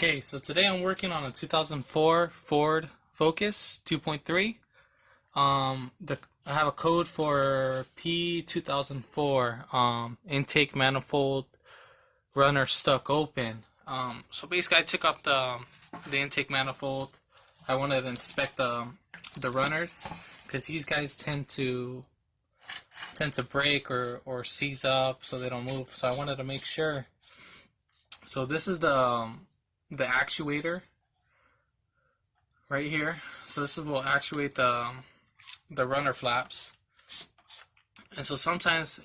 Okay, so today I'm working on a 2004 Ford Focus 2.3. I have a code for p2004 intake manifold runner stuck open. So basically, I took off the intake manifold. I wanted to inspect the runners because these guys tend to break or seize up so they don't move. So I wanted to make sure. So this is the actuator right here. So this is what will actuate the runner flaps. And so sometimes,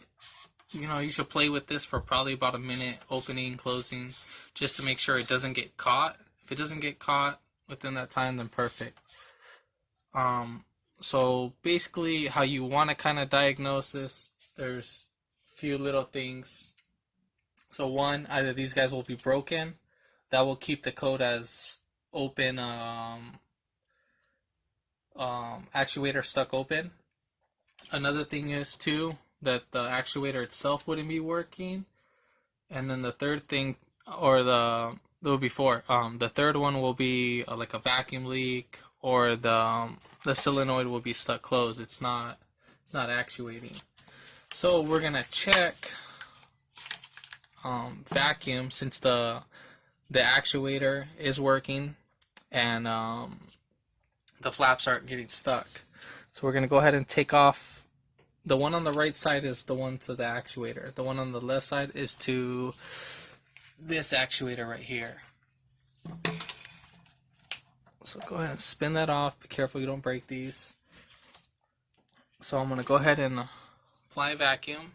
you should play with this for probably about a minute, opening, closing, just to make sure it doesn't get caught. If it doesn't get caught within that time, then perfect. So basically, how you want to kind of diagnose this, there's a few little things. So one, either these guys will be broken. That will keep the code as open, actuator stuck open. Another thing is too that the actuator itself wouldn't be working. And then the third thing, or there will be four. The third one will be like a vacuum leak, or the solenoid will be stuck closed. It's not actuating. So we're gonna check vacuum, since the actuator is working and the flaps aren't getting stuck. So we're gonna go ahead and take off. The one on the right side is the one to the actuator. The one on the left side is to this actuator right here. So go ahead and spin that off. Be careful you don't break these. So I'm gonna go ahead and apply vacuum.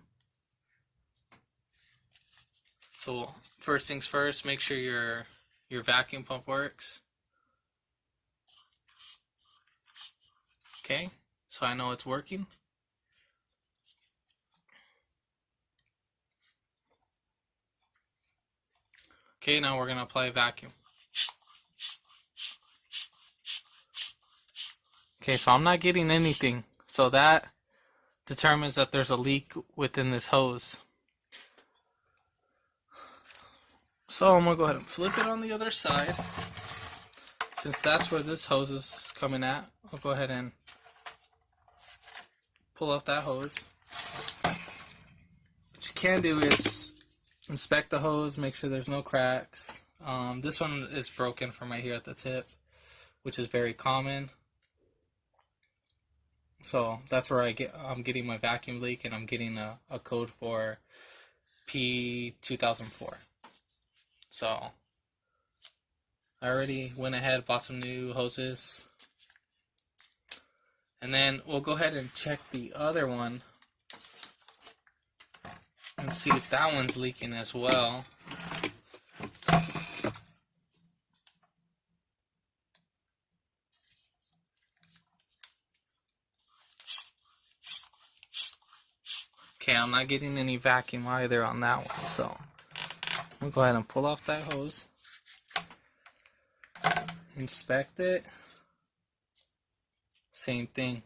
So first things first, make sure your vacuum pump works. Okay, so I know it's working. Okay, now we're gonna apply vacuum. Okay, so I'm not getting anything. So that determines that there's a leak within this hose. So I'm gonna go ahead and flip it on the other side. Since that's where this hose is coming at, I'll go ahead and pull off that hose. What you can do is inspect the hose, make sure there's no cracks. This one is broken from right here at the tip, which is very common. So that's where I'm getting my vacuum leak, and I'm getting a code for P2004. So I already went ahead, bought some new hoses. And then we'll go ahead and check the other one and see if that one's leaking as well. Okay, I'm not getting any vacuum either on that one, so we'll go ahead and pull off that hose. Inspect it. Same thing.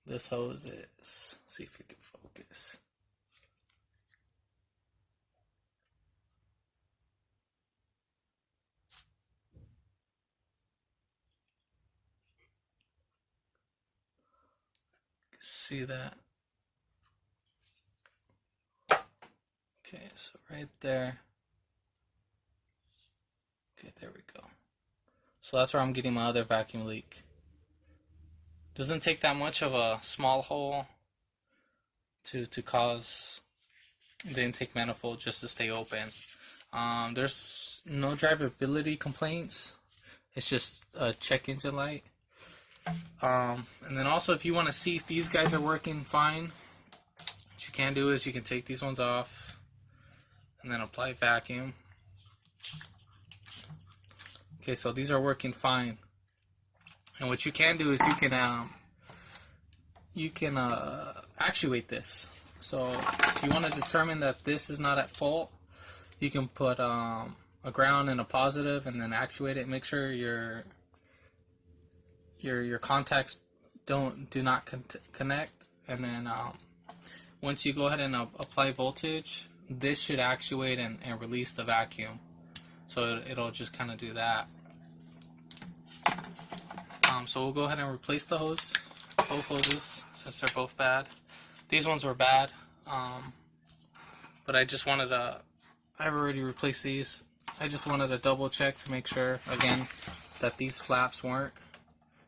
This hose is, see if we can focus. See that? Okay, so right there. Okay, there we go. So that's where I'm getting my other vacuum leak. Doesn't take that much of a small hole to cause the intake manifold just to stay open. There's no drivability complaints. It's just a check engine light. And then also, if you want to see if these guys are working fine, what you can do is you can take these ones off and then apply vacuum. Okay, so these are working fine. And what you can do is you can actuate this. So if you want to determine that this is not at fault, you can put a ground and a positive, and then actuate it. Make sure your contacts do not connect, and then once you go ahead and apply voltage, this should actuate and release the vacuum. so it'll just kind of do that. So we'll go ahead and replace the hose, both hoses, since they're both bad. These ones were bad, but I just wanted to, I've already replaced these. I just wanted to double check to make sure, again, that these flaps weren't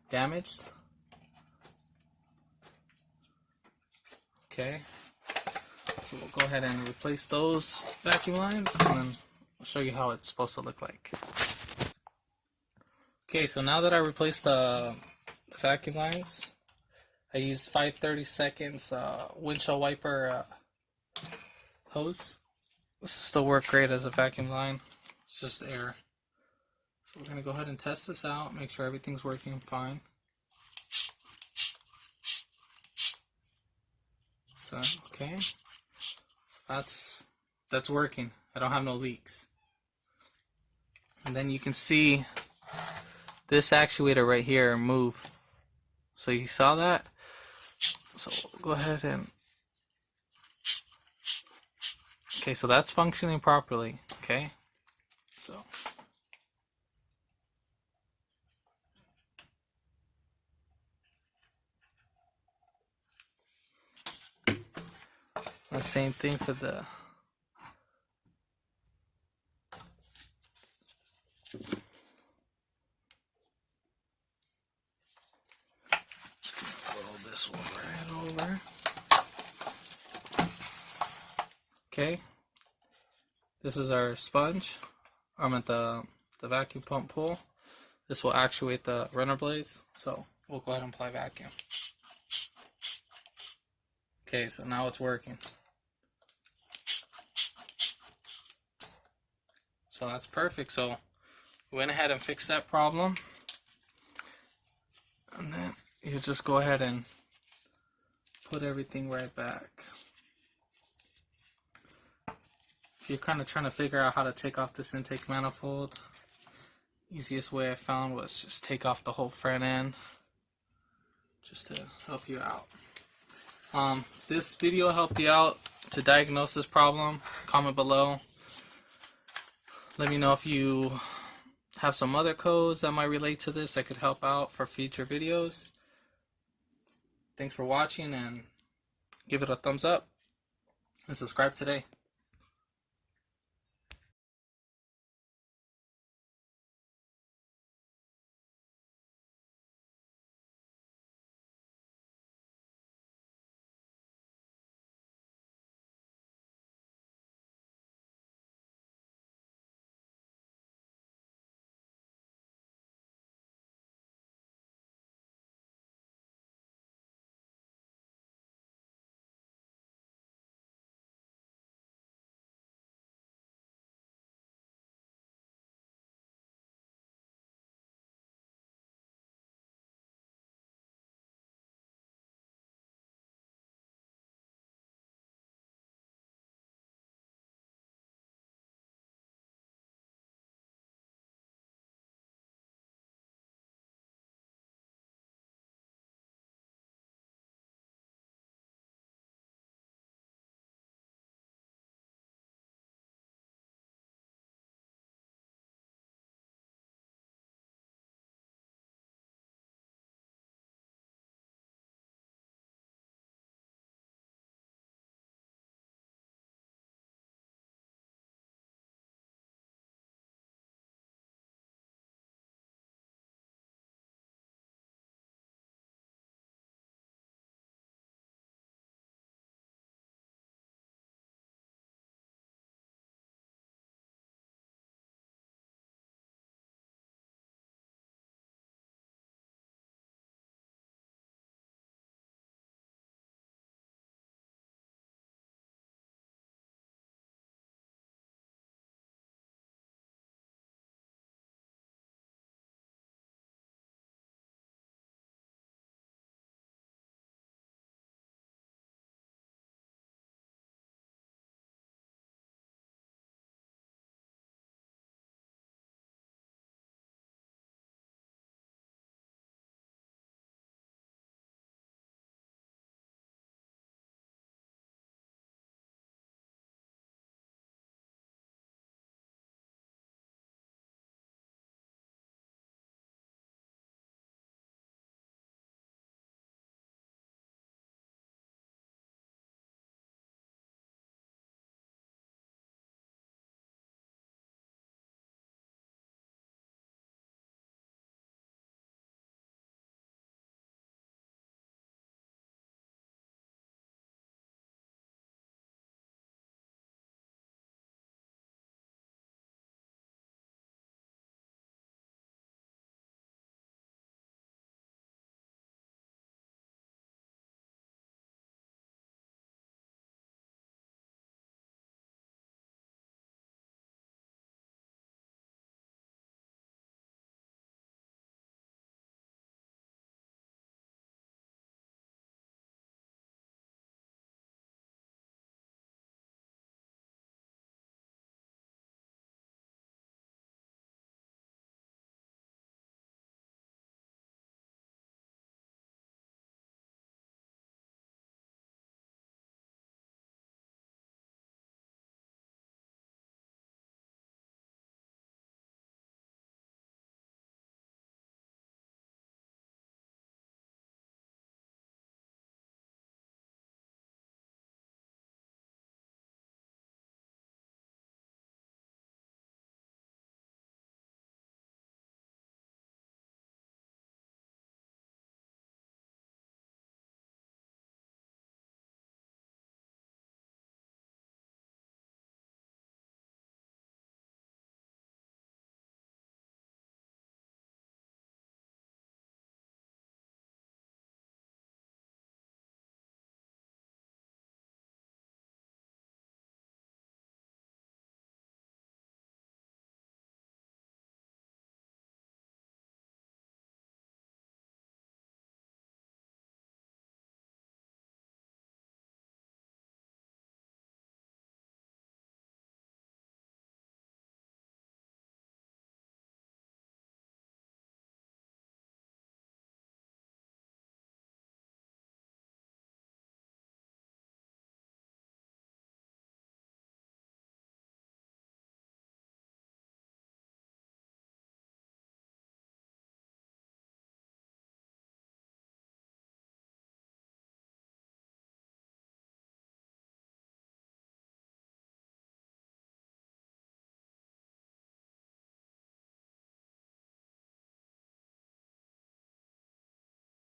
damaged. Okay, so we'll go ahead and replace those vacuum lines, and then I'll show you how it's supposed to look like. Okay, so now that I replaced the vacuum lines, I used 5/32 windshield wiper hose. This will still work great as a vacuum line. It's just air. So we're going to go ahead and test this out, make sure everything's working fine. So, okay. So that's working. I don't have no leaks. And then you can see this actuator right here move. So you saw that? So we'll go ahead and, okay, so that's functioning properly. Okay, so the same thing for the roll this one right over. Okay, this is our sponge. I'm at the vacuum pump pull. This will actuate the runner blades. So we'll go ahead and apply vacuum. Okay, so now it's working. So that's perfect. So we went ahead and fixed that problem. And then you just go ahead and put everything right back. If you're kind of trying to figure out how to take off this intake manifold, easiest way I found was just take off the whole front end, just to help you out. This video helped you out to diagnose this problem. Comment below. Let me know if you have some other codes that might relate to this that could help out for future videos. Thanks for watching, and give it a thumbs up and subscribe today.